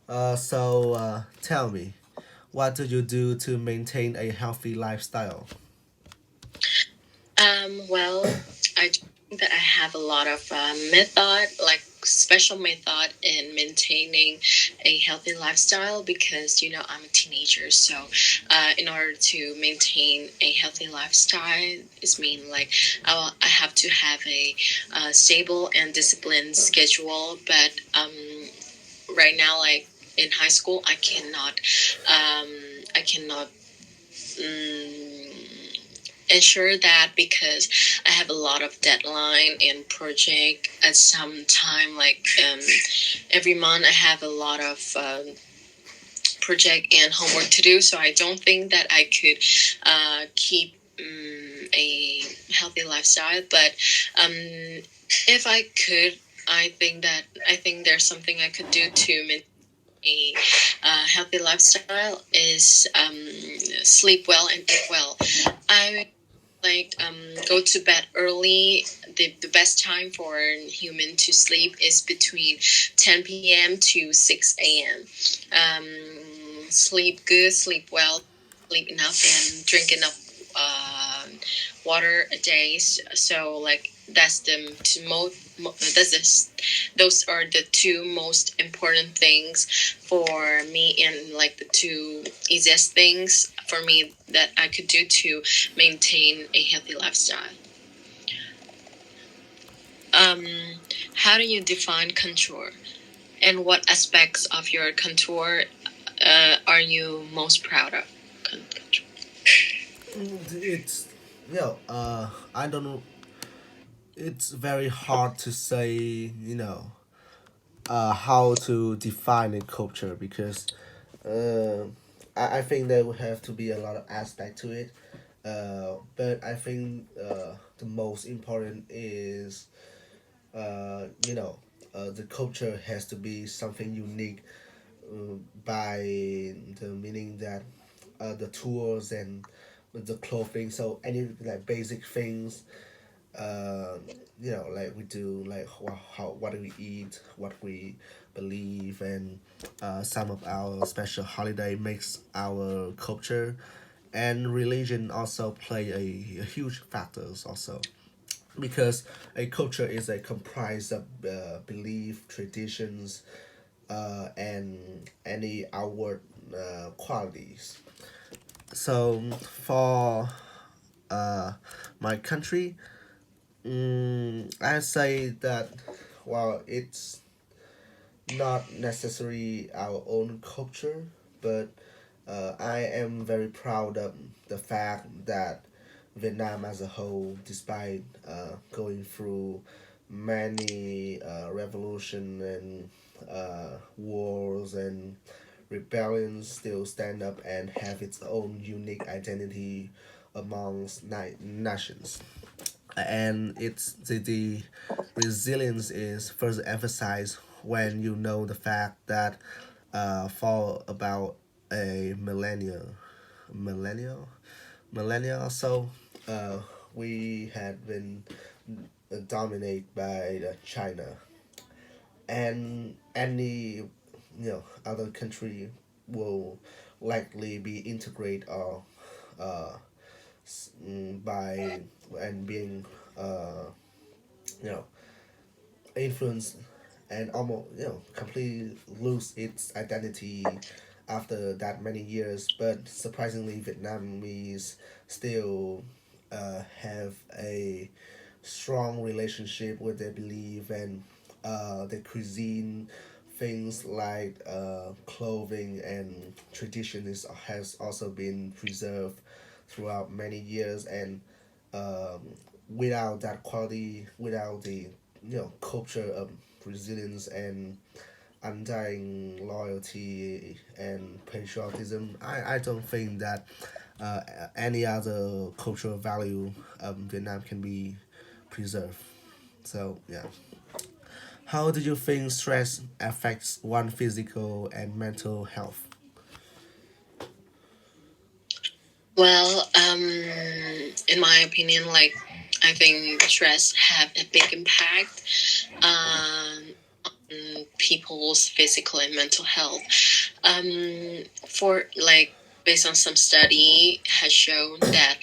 Tell me, what do you do to maintain a healthy lifestyle? Well, I think that I have a lot of method, like special method in maintaining a healthy lifestyle because I'm a teenager. So, in order to maintain a healthy lifestyle, is mean like I have to have a stable and disciplined schedule. But right now, like in high school, I cannot. Um, ensure that because I have a lot of deadline and project at some time every month I have a lot of project and homework to do, so I don't think that I could keep a healthy lifestyle. But um, if I could, I think there's something I could do to maintain a healthy lifestyle is sleep well and eat well. I go to bed early. The best time for a human to sleep is between 10 p.m. to 6 a.m. Sleep good, sleep well, sleep enough, and drink enough water a day. So like that's the those are the two most important things for me, and like the two easiest things for me that I could do to maintain a healthy lifestyle. Um, how do you define contour, and what aspects of your contour are you most proud of? Contour. It's I don't know. It's very hard to say, how to define a culture because uh, I think there would have to be a lot of aspect to it. But I think the most important is the culture has to be something unique by the meaning that the tools and the clothing. So any like basic things, uh, like we do, like how what do we eat, what we believe, and some of our special holiday makes our culture, and religion also play a huge factors also because a culture is a comprised of belief, traditions, and any outward qualities. So for uh, my country, I say that while it's not necessarily our own culture, but I am very proud of the fact that Vietnam as a whole, despite going through many revolution and wars and rebellions, still stand up and have its own unique identity amongst nations. And the resilience is further emphasized when you know the fact that for about a millennial millennia or so, uh, we had been dominated by China, and any other country will likely be integrated or uh, by and being uh, you know influenced and almost completely lose its identity after that many years. But surprisingly, Vietnamese still have a strong relationship with their belief and their cuisine. Things like clothing and tradition has also been preserved throughout many years, and um, without that quality, without the culture of resilience and undying loyalty and patriotism, I don't think that uh, any other cultural value Vietnam can be preserved. So yeah, how do you think stress affects one physical and mental health? Well, in my opinion, like I think stress have a big impact um, on people's physical and mental health. For like based on some study has shown that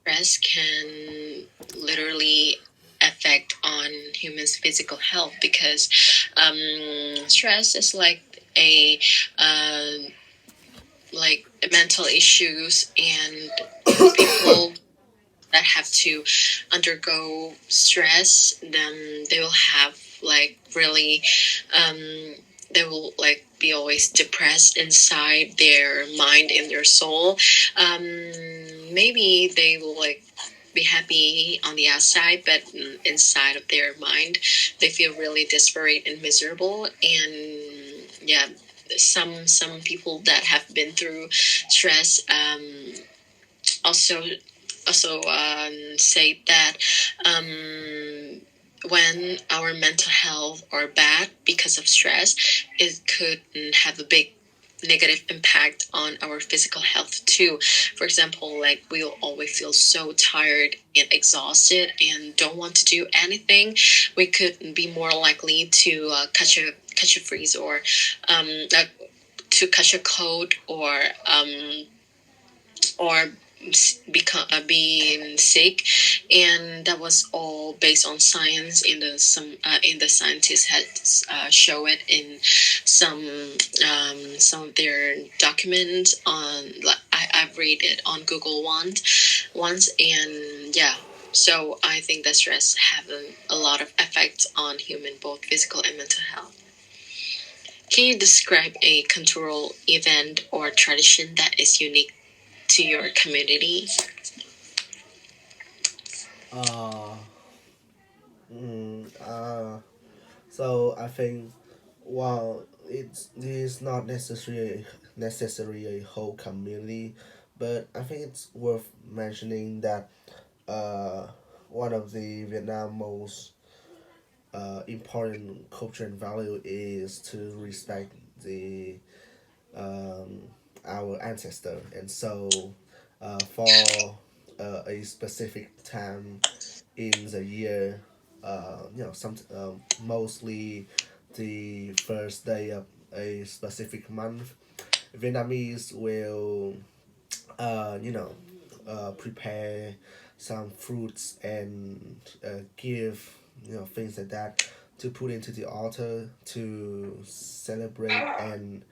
stress can literally affect on humans' physical health because stress is a uh, like mental issues and people that have to undergo stress, then they will have really um, they will be always depressed inside their mind and their soul. um, Maybe they will be happy on the outside, but inside of their mind they feel really desperate and miserable. And yeah, some people that have been through stress also say that um, when our mental health are bad because of stress, it could have a big negative impact on our physical health too. For example, we'll always feel so tired and exhausted and don't want to do anything. We could be more likely to catch a freeze um, uh, to catch a cold or become being sick. And that was all based on science. In the scientists had show it in some of their documents on I've read it on Google once. And yeah, so I think that stress have a lot of effects on human both physical and mental health. Can you describe a cultural event or tradition that is unique to your community? Uh, mm, uh, so I think, well, this is not necessarily a whole community, but I think it's worth mentioning that uh, one of the Vietnam most important culture and value is to respect the um, our ancestor. And so for a specific time in the year, some mostly the first day of a specific month, Vietnamese will prepare some fruits and give things like that to put into the altar to celebrate and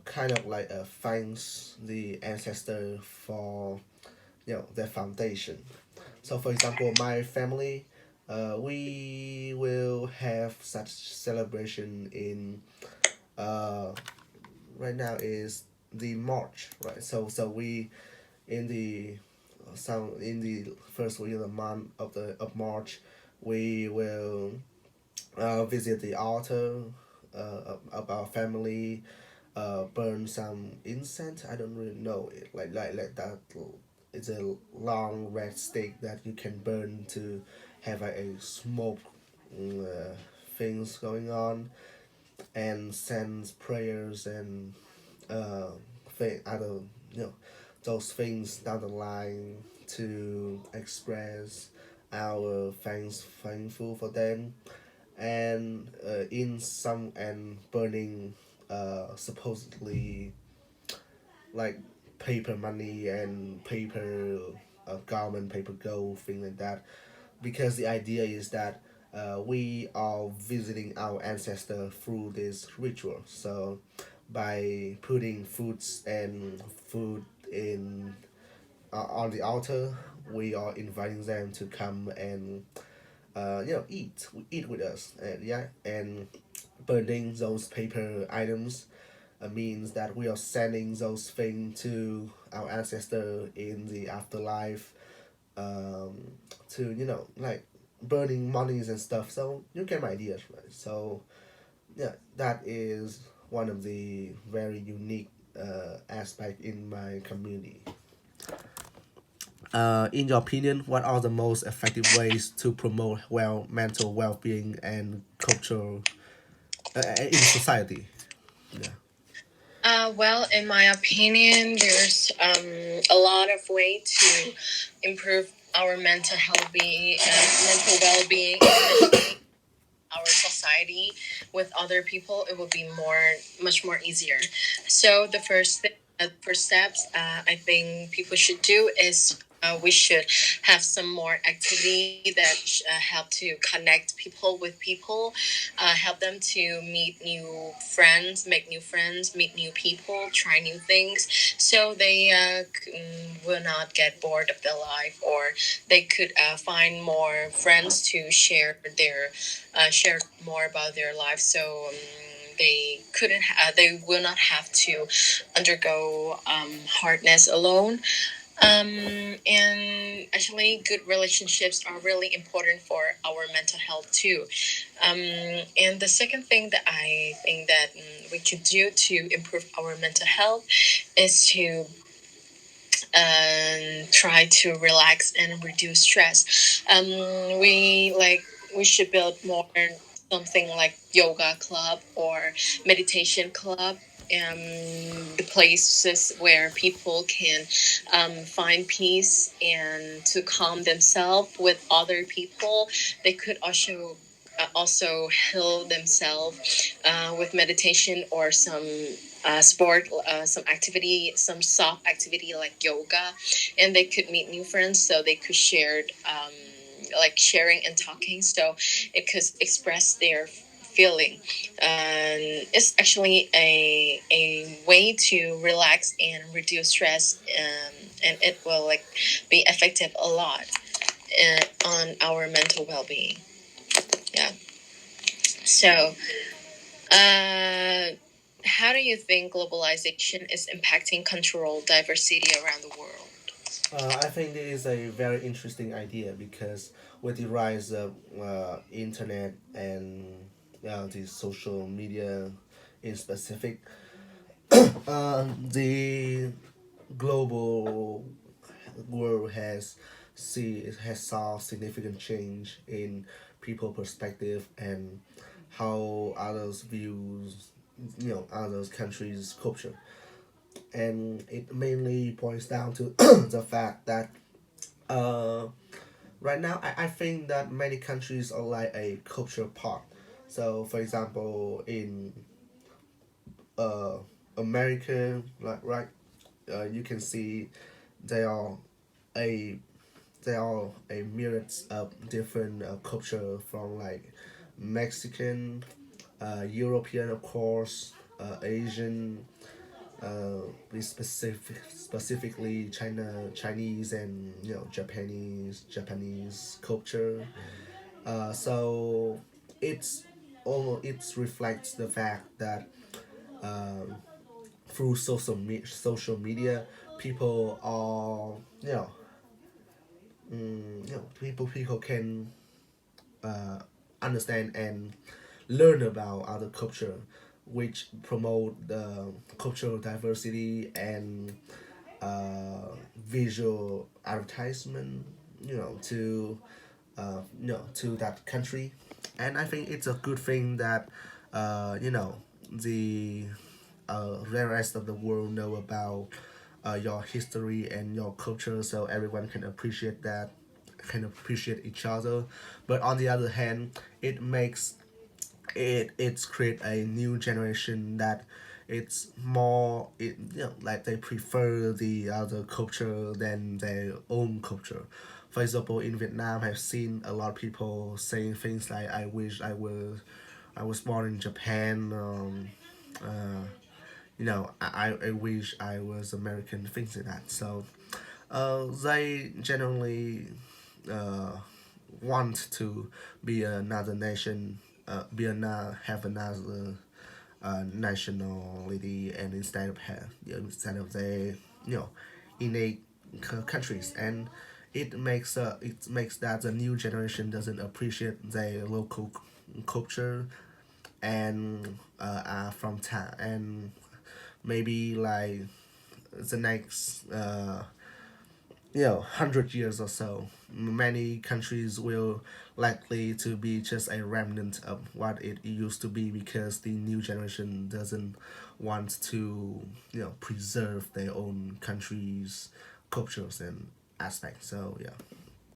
kind of like thanks the ancestor for their foundation. So for example, my family, we will have such celebration in uh, right now is the March, right? So we in the in the first week of the month of March, we will visit the altar of our family, burn some incense. I don't really know it. Like that. It's a long red stick that you can burn to have a smoke things going on, and sends prayers and other you know those things down the line to express our thankful for them. And in some and burning supposedly like paper money and paper garment, paper gold, thing like that, because the idea is that we are visiting our ancestor through this ritual. So by putting fruits and food in on the altar, we are inviting them to come and eat with us. And yeah, and burning those paper items means that we are sending those things to our ancestor in the afterlife, um, to like burning monies and stuff. So you get my ideas, right? So yeah, that is one of the very unique aspect in my community. In your opinion, what are the most effective ways to promote mental well-being and cultural in society? Yeah. Well, in my opinion, there's a lot of way to improve our mental well being, especially our society with other people, it will be much more easier. So the first steps I think people should do is we should have some more activity that help to connect people with people, help them to meet new friends, make new friends, meet new people, try new things, so they will not get bored of their life, or they could find more friends to share more about their life. So they will not have to undergo hardness alone. And actually, good relationships are really important for our mental health too. And the second thing that I think that we could do to improve our mental health is to try to relax and reduce stress. We should build more something like yoga club or meditation club. The places where people can find peace and to calm themselves with other people. They could also heal themselves with meditation or sport, some activity, some soft activity like yoga, and they could meet new friends. So they could share, like sharing and talking. So it could express their feeling, and it's actually a way to relax and reduce stress, and it will like be effective a lot on our mental well-being. Yeah. So uh, how do you think globalization is impacting cultural diversity around the world? I think it is a very interesting idea because with the rise of internet and the social media in specific, the global world has saw significant change in people perspective and how others views others countries culture, and it mainly points down to the fact that uh, right now I think that many countries are like a cultural park. So for example in uh, America, like right, you can see they are a they are a myriad of different culture from like Mexican, European, of course, Asian, specifically Chinese, and Japanese culture. So it's it reflects the fact that um, through social media, people are people can uh, understand and learn about other culture, which promote the cultural diversity and visual advertisement, to to that country. And I think it's a good thing that the the rest of the world know about your history and your culture, so everyone can appreciate that, can appreciate each other. But on the other hand, it makes it's create a new generation that it's more like they prefer the other culture than their own culture. For example, in Vietnam, I've seen a lot of people saying things like, "I wish I was born in Japan." I wish I was American. Things like that. So, they generally uh, want to be another nation, have another nationality, and instead of their innate countries, and it makes that the new generation doesn't appreciate their local culture and from time, and maybe like the next 100 years or so, many countries will likely to be just a remnant of what it used to be, because the new generation doesn't want to preserve their own country's cultures and aspects. So yeah.